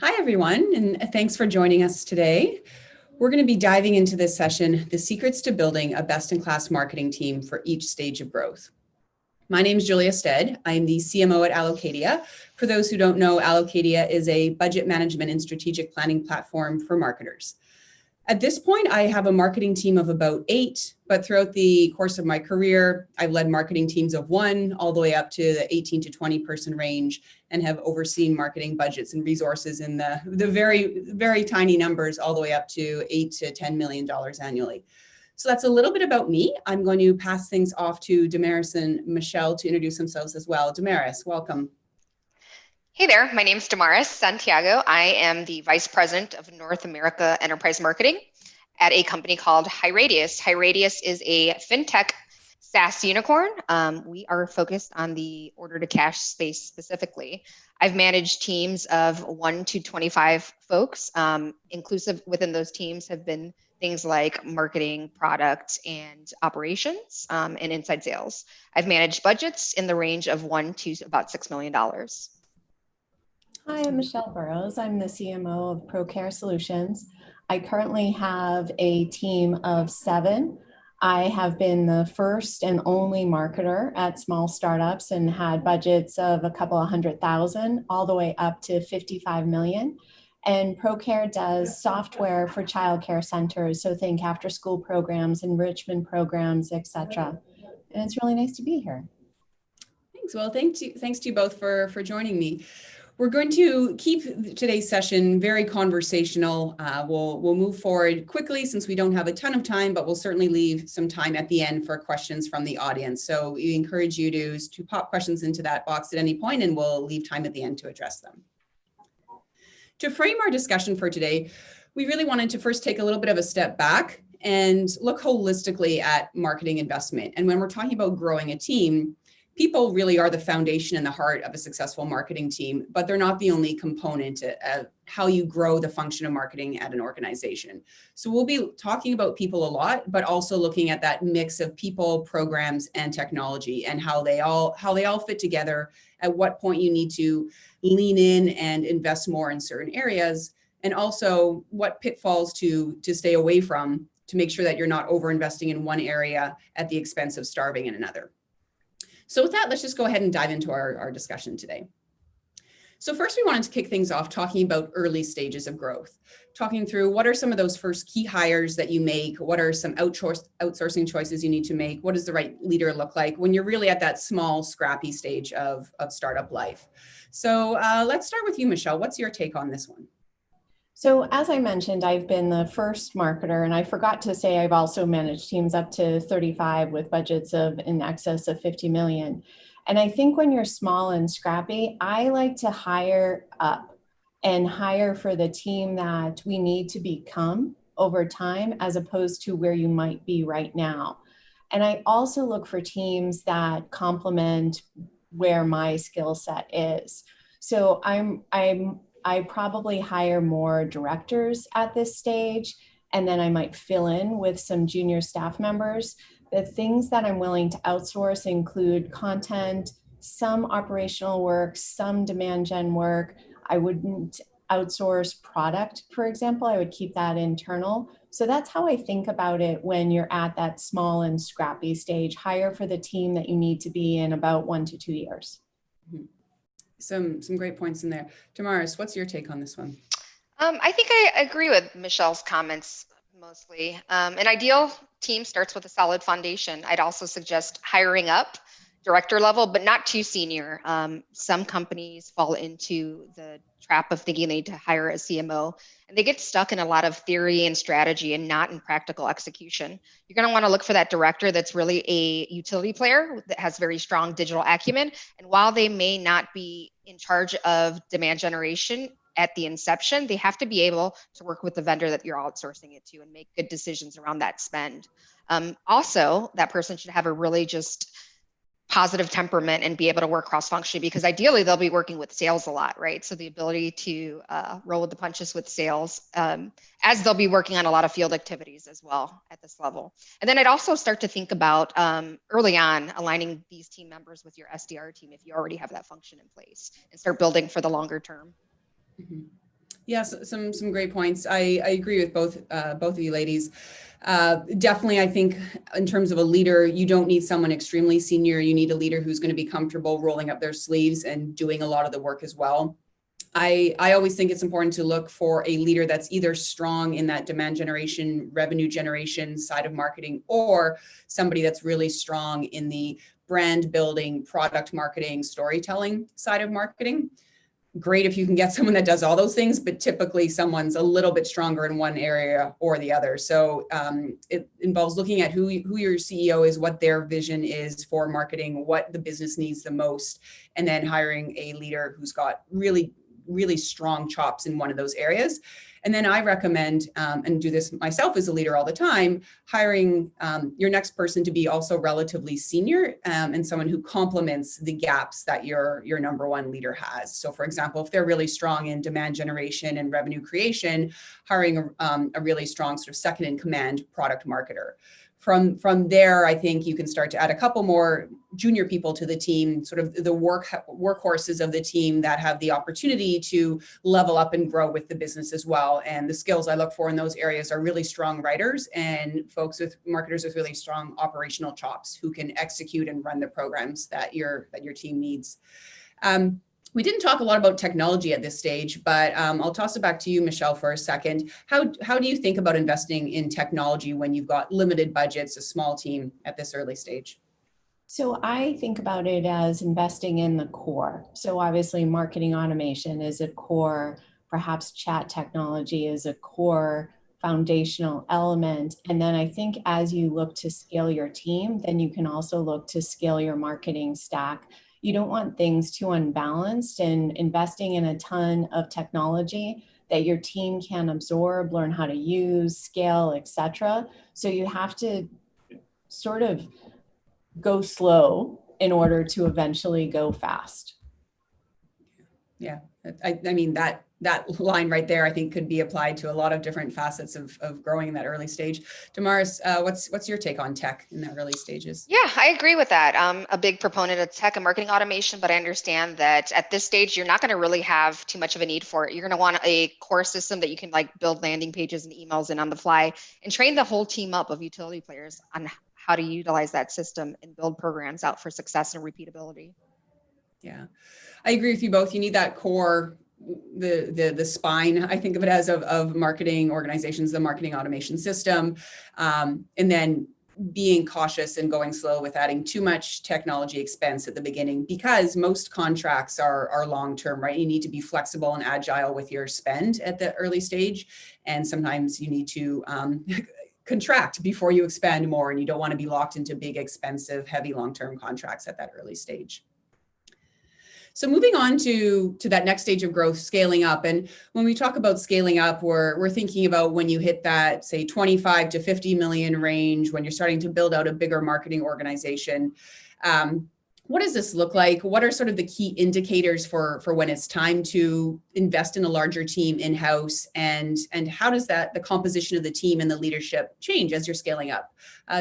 Hi, everyone, and thanks for joining us today. We're going to be diving into this session, the secrets to building a best-in-class marketing team for each stage of growth. My name is Julia Stead. I'm the CMO at Allocadia. For those who don't know, Allocadia is a budget management and strategic planning platform for marketers. At this point, I have a marketing team of about 8, but throughout the course of my career, I've led marketing teams of 1 all the way up to the 18 to 20 person range and have overseen marketing budgets and resources in the very, very tiny numbers all the way up to $8 to $10 million annually. So that's a little bit about me. I'm going to pass things off to Damaris and Michelle to introduce themselves as well. Damaris, welcome. Hey there, my name is Damaris Santiago. I am the Vice President of North America Enterprise Marketing at a company called HighRadius. HighRadius is a fintech SaaS unicorn. We are focused on the order to cash space specifically. I've managed teams of 1 to 25 folks. Inclusive within those teams have been things like marketing, product, and operations, and inside sales. I've managed budgets in the range of 1 to about $6 million. Hi, I'm Michelle Burrows. I'm the CMO of Procare Solutions. I currently have a team of 7. I have been the first and only marketer at small startups and had budgets of a couple of $100,000 all the way up to 55 million. And Procare does software for childcare centers. So think after school programs, enrichment programs, etc. And it's really nice to be here. Thanks. Well, thanks to you both for joining me. We're going to keep today's session very conversational. We'll move forward quickly since we don't have a ton of time, but we'll certainly leave some time at the end for questions from the audience. So we encourage you to pop questions into that box at any point, and we'll leave time at the end to address them. To frame our discussion for today, we really wanted to first take a little bit of a step back and look holistically at marketing investment. And when we're talking about growing a team, people really are the foundation and the heart of a successful marketing team, but they're not the only component of how you grow the function of marketing at an organization. So we'll be talking about people a lot, but also looking at that mix of people, programs, and technology and how they all fit together, at what point you need to lean in and invest more in certain areas, and also what pitfalls to stay away from to make sure that you're not over-investing in one area at the expense of starving in another. So with that, let's just go ahead and dive into our discussion today. So first, we wanted to kick things off talking about early stages of growth, talking through what are some of those first key hires that you make, what are some outsourcing choices you need to make, what does the right leader look like when you're really at that small, scrappy stage of startup life. So let's start with you, Michelle. What's your take on this one? So as I mentioned, I've been the first marketer, and I forgot to say I've also managed teams up to 35 with budgets of in excess of 50 million. And I think when you're small and scrappy, I like to hire up and hire for the team that we need to become over time, as opposed to where you might be right now. And I also look for teams that complement where my skill set is. So I probably hire more directors at this stage, and then I might fill in with some junior staff members. The things that I'm willing to outsource include content, some operational work, some demand gen work. I wouldn't outsource product, for example. I would keep that internal. So that's how I think about it when you're at that small and scrappy stage. Hire for the team that you need to be in about 1 to 2 years. Mm-hmm. Some great points in there. Damaris, what's your take on this one? I think I agree with Michelle's comments mostly. An ideal team starts with a solid foundation. I'd also suggest hiring up director level, but not too senior. Some companies fall into the trap of thinking they need to hire a CMO, and they get stuck in a lot of theory and strategy and not in practical execution. You're going to want to look for that director that's really a utility player that has very strong digital acumen. And while they may not be in charge of demand generation at the inception, they have to be able to work with the vendor that you're outsourcing it to and make good decisions around that spend. Also, that person should have a really just positive temperament and be able to work cross-functionally, because ideally they'll be working with sales a lot, right? So the ability to roll with the punches with sales, as they'll be working on a lot of field activities as well at this level. And then I'd also start to think about early on aligning these team members with your SDR team if you already have that function in place, and start building for the longer term. Mm-hmm. Yes, some great points. I agree with both of you ladies. Definitely, I think in terms of a leader, you don't need someone extremely senior. You need a leader who's going to be comfortable rolling up their sleeves and doing a lot of the work as well. I always think it's important to look for a leader that's either strong in that demand generation, revenue generation side of marketing, or somebody that's really strong in the brand building, product marketing, storytelling side of marketing. Great if you can get someone that does all those things, but typically someone's a little bit stronger in one area or the other. So it involves looking at who your CEO is, what their vision is for marketing, what the business needs the most, and then hiring a leader who's got really strong chops in one of those areas. And then I recommend, and do this myself as a leader all the time, hiring your next person to be also relatively senior and someone who complements the gaps that your number one leader has. So for example, if they're really strong in demand generation and revenue creation, hiring a really strong sort of second in command product marketer. From there, I think you can start to add a couple more junior people to the team, sort of the workhorses of the team that have the opportunity to level up and grow with the business as well. And the skills I look for in those areas are really strong writers and marketers with really strong operational chops who can execute and run the programs that your team needs. We didn't talk a lot about technology at this stage, but I'll toss it back to you, Michelle, for a second. How do you think about investing in technology when you've got limited budgets, a small team at this early stage? So I think about it as investing in the core. So obviously marketing automation is a core, perhaps chat technology is a core foundational element. And then I think as you look to scale your team, then you can also look to scale your marketing stack. You don't want things too unbalanced, and investing in a ton of technology that your team can absorb, learn how to use, scale, etc. So you have to sort of go slow in order to eventually go fast. Yeah, I mean, that line right there, I think could be applied to a lot of different facets of growing in that early stage. Damaris, what's your take on tech in the early stages? Yeah, I agree with that. I'm a big proponent of tech and marketing automation, but I understand that at this stage, you're not going to really have too much of a need for it. You're going to want a core system that you can like build landing pages and emails in on the fly, and train the whole team up of utility players on how to utilize that system and build programs out for success and repeatability. Yeah, I agree with you both. You need that core, the spine, I think of it as, of marketing organizations, the marketing automation system, and then being cautious and going slow with adding too much technology expense at the beginning, because most contracts are long-term, right? You need to be flexible and agile with your spend at the early stage. And sometimes you need to contract before you expand more, and you don't want to be locked into big, expensive, heavy long-term contracts at that early stage. So moving on to that next stage of growth, scaling up. And when we talk about scaling up, we're thinking about when you hit that, say, 25 to 50 million range, when you're starting to build out a bigger marketing organization. What does this look like? What are sort of the key indicators for when it's time to invest in a larger team in-house? And how does the composition of the team and the leadership change as you're scaling up?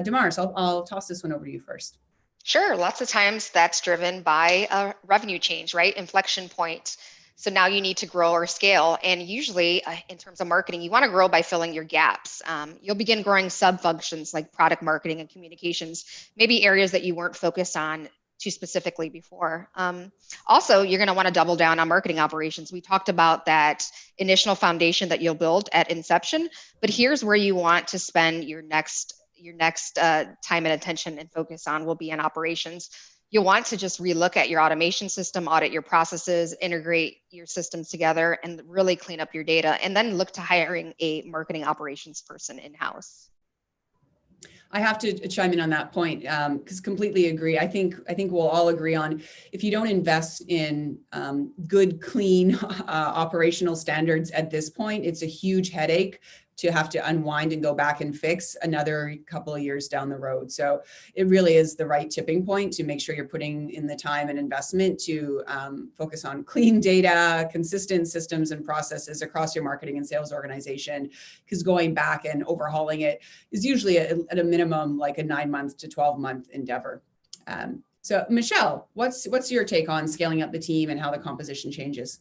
Damaris, I'll toss this one over to you first. Sure. Lots of times that's driven by a revenue change, right? Inflection point. So now you need to grow or scale. And usually in terms of marketing, you want to grow by filling your gaps. You'll begin growing sub-functions like product marketing and communications, maybe areas that you weren't focused on too specifically before. Also, you're going to want to double down on marketing operations. We talked about that initial foundation that you'll build at inception, but here's where you want to spend your next time and attention and focus on will be in operations. You'll want to just relook at your automation system, audit your processes, integrate your systems together, and really clean up your data, and then look to hiring a marketing operations person in-house. I have to chime in on that point because completely agree. I think we'll all agree on, if you don't invest in good, clean operational standards at this point, it's a huge headache to have to unwind and go back and fix another couple of years down the road. So it really is the right tipping point to make sure you're putting in the time and investment to focus on clean data, consistent systems and processes across your marketing and sales organization, because going back and overhauling it is usually at a minimum like a 9-month to 12-month endeavor. So Michelle, what's your take on scaling up the team and how the composition changes?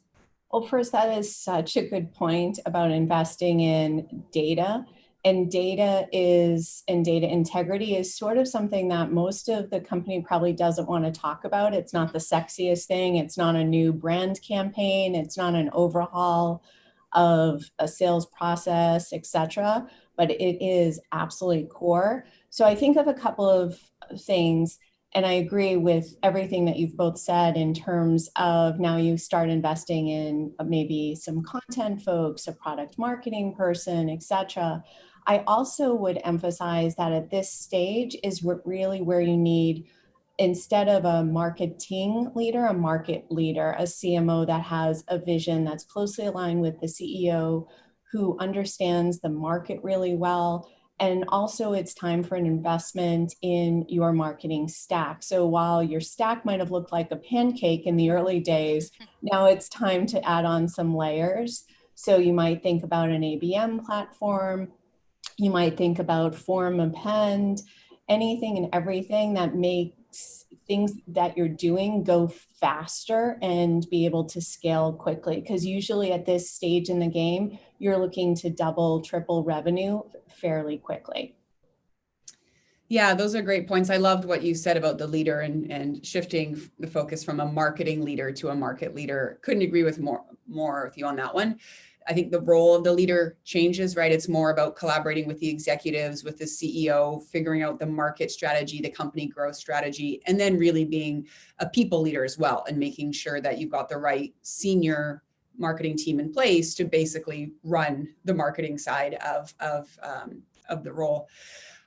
Well, first, that is such a good point about investing in data. And data integrity is sort of something that most of the company probably doesn't want to talk about. It's not the sexiest thing. It's not a new brand campaign. It's not an overhaul of a sales process, etc. But it is absolutely core. So I think of a couple of things. And I agree with everything that you've both said in terms of now you start investing in maybe some content folks, a product marketing person, etc. I also would emphasize that at this stage is really where you need, instead of a marketing leader, a market leader, a CMO that has a vision that's closely aligned with the CEO, who understands the market really well. And also it's time for an investment in your marketing stack. So while your stack might have looked like a pancake in the early days, now it's time to add on some layers. So you might think about an ABM platform. You might think about form append, anything and everything that makes things that you're doing go faster and be able to scale quickly. Because usually at this stage in the game, you're looking to double, triple revenue fairly quickly. Yeah, those are great points. I loved what you said about the leader and shifting the focus from a marketing leader to a market leader. Couldn't agree with more with you on that one. I think the role of the leader changes, right? It's more about collaborating with the executives, with the CEO, figuring out the market strategy, the company growth strategy, and then really being a people leader as well, and making sure that you've got the right senior marketing team in place to basically run the marketing side of the role.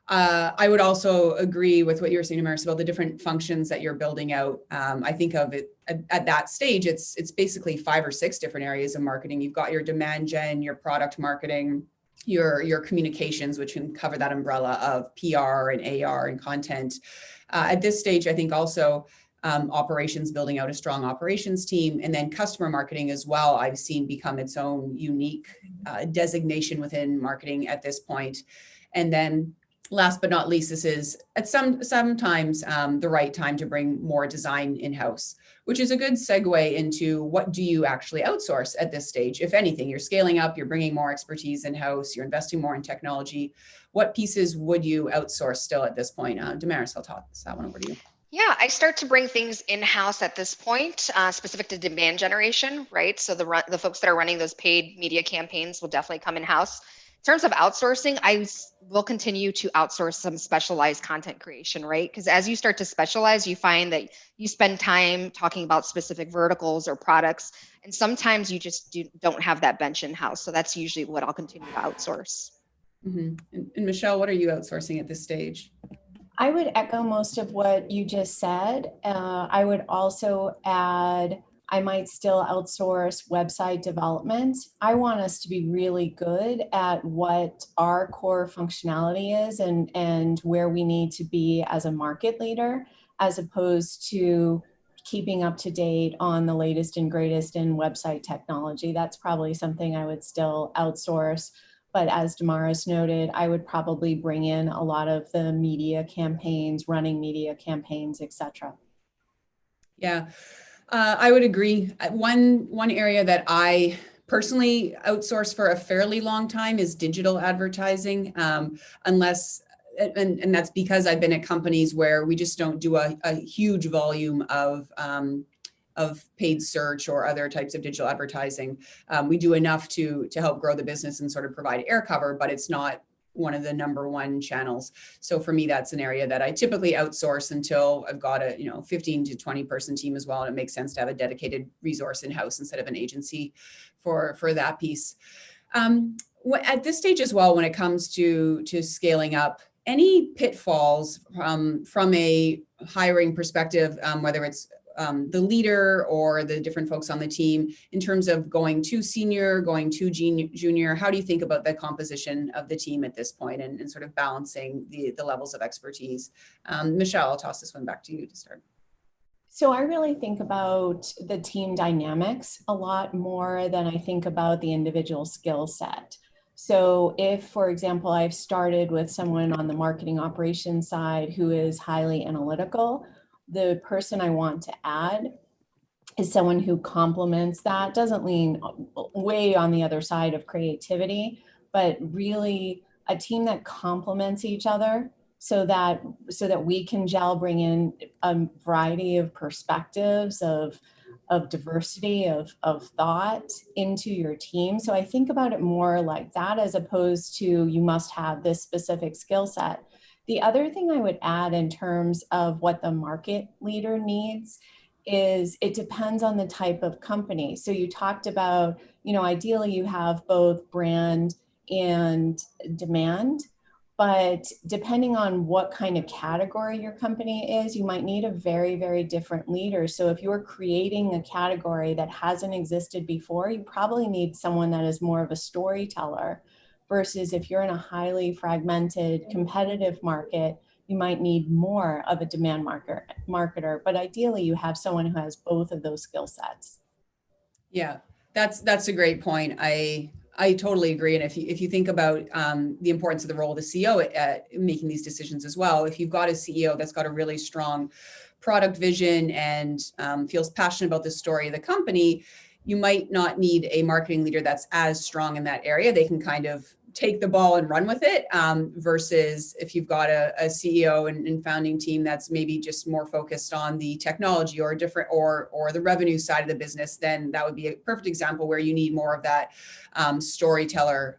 I would also agree with what you were saying, Damaris, about the different functions that you're building out. I think of it at that stage, it's basically 5 or 6 different areas of marketing. You've got your demand gen, your product marketing, your communications, which can cover that umbrella of PR and AR and content. At this stage, I think also operations, building out a strong operations team, and then customer marketing as well, I've seen become its own unique designation within marketing at this point. And then last but not least, this is at sometimes the right time to bring more design in-house, which is a good segue into what do you actually outsource at this stage? If anything, you're scaling up, you're bringing more expertise in-house, you're investing more in technology. What pieces would you outsource still at this point? Damaris, I'll toss that one over to you. Yeah, I start to bring things in-house at this point, specific to demand generation, right? So the folks that are running those paid media campaigns will definitely come in-house. In terms of outsourcing, I will continue to outsource some specialized content creation, right? Because as you start to specialize, you find that you spend time talking about specific verticals or products, and sometimes you just don't have that bench in-house. So that's usually what I'll continue to outsource. Mm-hmm. And Michelle, what are you outsourcing at this stage? I would echo most of what you just said. I would also add, I might still outsource website development. I want us to be really good at what our core functionality is and where we need to be as a market leader, as opposed to keeping up to date on the latest and greatest in website technology. That's probably something I would still outsource. But as Damaris noted, I would probably bring in a lot of the media campaigns, running media campaigns, etc. Yeah, I would agree. One area that I personally outsource for a fairly long time is digital advertising, unless, and that's because I've been at companies where we just don't do a huge volume of paid search or other types of digital advertising. We do enough to help grow the business and sort of provide air cover, but it's not one of the number one channels. So for me, that's an area that I typically outsource until I've got a 15 to 20 person team as well. And it makes sense to have a dedicated resource in-house instead of an agency for that piece. At this stage as well, when it comes to scaling up, any pitfalls from a hiring perspective, whether it's the leader or the different folks on the team in terms of going too senior, going too junior? How do you think about the composition of the team at this point and sort of balancing the levels of expertise? Michelle, I'll toss this one back to you to start. So I really think about the team dynamics a lot more than I think about the individual skill set. So if, for example, I've started with someone on the marketing operations side who is highly analytical, the person I want to add is someone who complements that, doesn't lean way on the other side of creativity, but really a team that complements each other so that we can gel, bring in a variety of perspectives, of diversity, of thought into your team. So I think about it more like that as opposed to you must have this specific skill set. The other thing I would add in terms of what the market leader needs is it depends on the type of company. So you talked about, ideally you have both brand and demand, but depending on what kind of category your company is, you might need a very, very different leader. So if you're creating a category that hasn't existed before, you probably need someone that is more of a storyteller versus if you're in a highly fragmented, competitive market, you might need more of a demand marketer. But ideally, you have someone who has both of those skill sets. Yeah, that's a great point. I totally agree. And if you think about the importance of the role of the CEO at making these decisions as well, if you've got a CEO that's got a really strong product vision and feels passionate about the story of the company, you might not need a marketing leader that's as strong in that area. They can kind of take the ball and run with it versus if you've got a CEO and founding team that's maybe just more focused on the technology or different or the revenue side of the business, then that would be a perfect example where you need more of that storyteller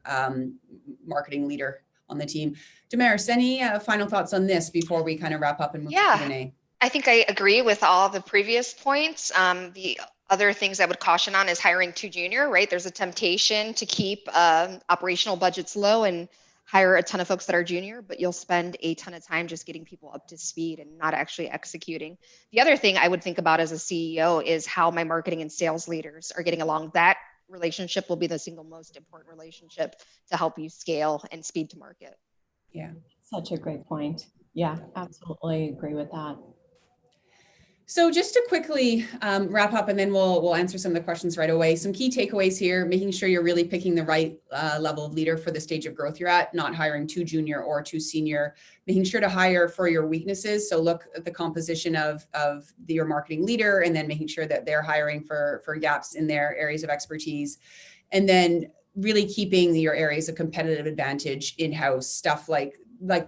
marketing leader on the team. Damaris, any final thoughts on this before we kind of wrap up and move to Q&A? I think I agree with all the previous points. The other things I would caution on is hiring too junior, right? There's a temptation to keep operational budgets low and hire a ton of folks that are junior, but you'll spend a ton of time just getting people up to speed and not actually executing. The other thing I would think about as a CEO is how my marketing and sales leaders are getting along. That relationship will be the single most important relationship to help you scale and speed to market. Yeah. Such a great point. Yeah, absolutely agree with that. So just to quickly wrap up, and then we'll answer some of the questions right away. Some key takeaways here: making sure you're really picking the right level of leader for the stage of growth you're at, not hiring too junior or too senior. Making sure to hire for your weaknesses. So look at the composition of your marketing leader, and then making sure that they're hiring for gaps in their areas of expertise. And then really keeping your areas of competitive advantage in-house, stuff like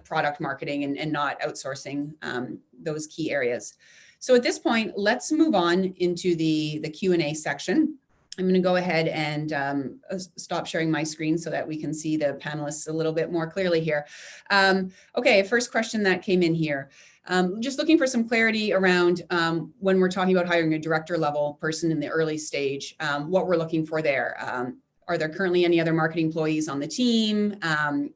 product marketing and not outsourcing those key areas. So at this point, let's move on into the Q&A section. I'm going to go ahead and stop sharing my screen so that we can see the panelists a little bit more clearly here. Okay, first question that came in here. Just looking for some clarity around when we're talking about hiring a director level person in the early stage, what we're looking for there. Are there currently any other marketing employees on the team?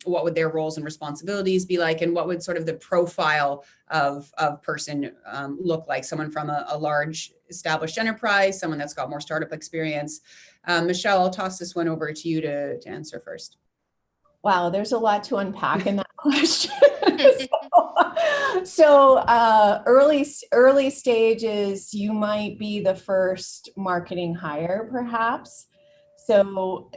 What would their roles and responsibilities be like? And what would sort of the profile of person look like? Someone from a large established enterprise, someone that's got more startup experience. Michelle, I'll toss this one over to you to answer first. Wow, there's a lot to unpack in that question. So early stages, you might be the first marketing hire, perhaps. So,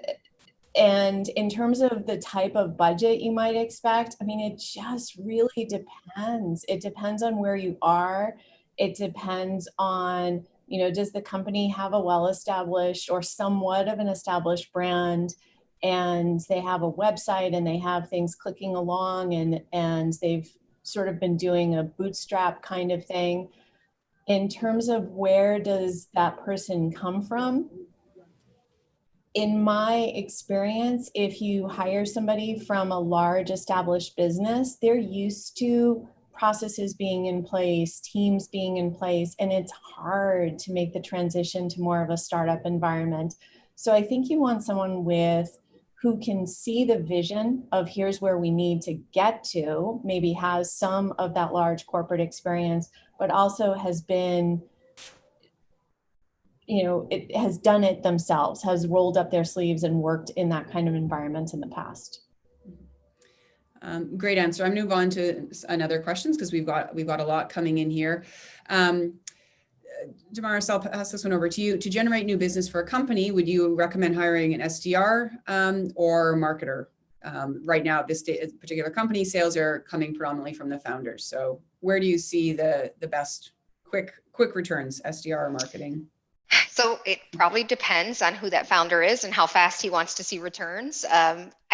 and in terms of the type of budget you might expect, I mean, it just really depends. It depends on where you are. It depends on, does the company have a well-established or somewhat of an established brand, and they have a website and they have things clicking along and they've sort of been doing a bootstrap kind of thing. In terms of where does that person come from? In my experience, if you hire somebody from a large established business, they're used to processes being in place, teams being in place, and it's hard to make the transition to more of a startup environment. So I think you want someone who can see the vision of here's where we need to get to, maybe has some of that large corporate experience, but also has been it has done it themselves, has rolled up their sleeves and worked in that kind of environment in the past. Great answer. I'm going to move on to another questions because we've got a lot coming in here. Damaris, I'll pass this one over to you. To generate new business for a company, would you recommend hiring an SDR or marketer? Right now, at this particular company, sales are coming predominantly from the founders. So where do you see the best quick returns, SDR or marketing? So it probably depends on who that founder is and how fast he wants to see returns. I